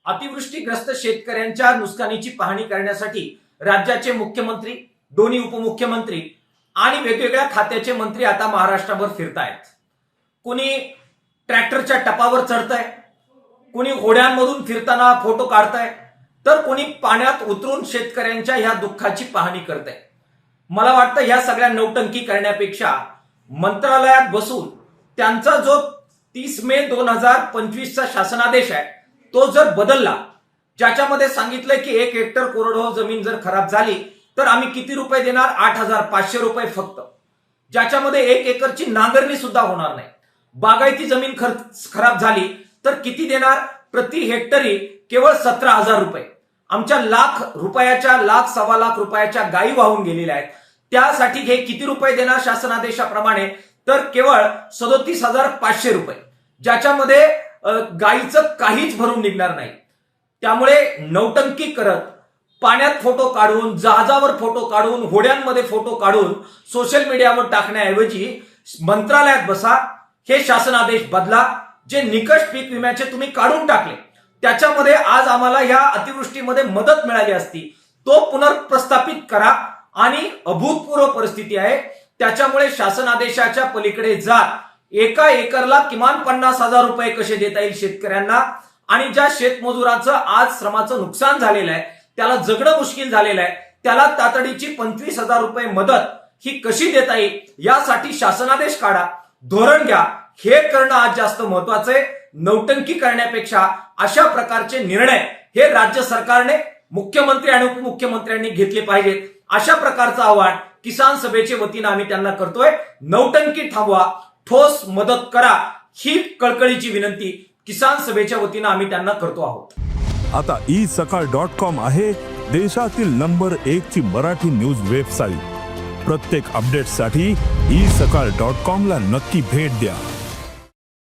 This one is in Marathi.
अतिवृष्टीग्रस्त शेतकऱ्यांच्या नुकसानीची पाहणी करण्यासाठी राज्याचे मुख्यमंत्री, दोन्ही उपमुख्यमंत्री आणि वेगवेगळ्या खात्याचे मंत्री आता महाराष्ट्रभर फिरतायत. कुणी ट्रॅक्टरच्या टपावर चढतंय, कुणी होड्यांमधून फिरताना फोटो काढतंय, तर कोणी पाण्यात उतरून शेतकऱ्यांच्या ह्या दुःखाची पाहणी करतंय. मला वाटतं ह्या सगळ्या नौटंकी करण्यापेक्षा मंत्रालयात बसून त्यांचा जो 30 मे 2025चा शासनादेश आहे तो जर बदलला, ज्याच्यामध्ये सांगितलंय की 1 हेक्टर कोरडवाहू जमीन जर खराब झाली तर आम्ही किती रुपये देणार, 8,500 रुपये फक्त, ज्याच्यामध्ये 1 एकरची नांगरणी सुद्धा होणार नाही. बागायती जमीन खराब झाली तर किती देणार, प्रति हेक्टरी केवळ 17,000 रुपये. आमच्या लाख सव्वा लाख रुपयाच्या गायी वाहून गेलेल्या आहेत, त्यासाठी हे किती रुपये देणार शासनादेशाप्रमाणे, तर केवळ 37,500 रुपये, ज्याच्यामध्ये गायीचं काहीच भरून निघणार नाही. त्यामुळे नौटंकी करत पाण्यात फोटो काढून, जहाजावर फोटो काढून, होड्यांमध्ये फोटो काढून सोशल मीडियावर टाकण्याऐवजी मंत्रालयात बसा, हे शासनादेश बदला. जे निकष पीक विम्याचे तुम्ही काढून टाकले त्याच्यामध्ये आज आम्हाला ह्या अतिवृष्टीमध्ये मदत मिळाली असती, तो पुनर्प्रस्थापित करा. आणि अभूतपूर्व परिस्थिती आहे, त्याच्यामुळे शासनादेशाच्या पलीकडे जात 1 एकरला किमान 50,000 रुपये कसे देता येईल शेतकऱ्यांना, आणि ज्या शेतमजुराचं आज श्रमाचं नुकसान झालेलं आहे, त्याला जगणं मुश्किल झालेलं आहे, त्याला तातडीची 25,000 रुपये मदत ही कशी देता येईल यासाठी शासनादेश काढा, धोरण घ्या. हे करणं आज जास्त महत्वाचं आहे. नौटंकी करण्यापेक्षा अशा प्रकारचे निर्णय हे राज्य सरकारने, मुख्यमंत्री आणि उपमुख्यमंत्र्यांनी घेतले पाहिजेत. अशा प्रकारचं आवाहन किसान सभेच्या वतीनं आम्ही त्यांना करतोय. नौटंकी थांबवा, ठोस मदत करा, ही कळकळीची विनंती किसान सभेच्या वतीनं आम्ही त्यांना करतो आहोत. आता isakal.com आहे देशातील नंबर 1 ची मराठी न्यूज वेबसाईट. प्रत्येक अपडेटसाठी isakal.com ला नक्की भेट द्या.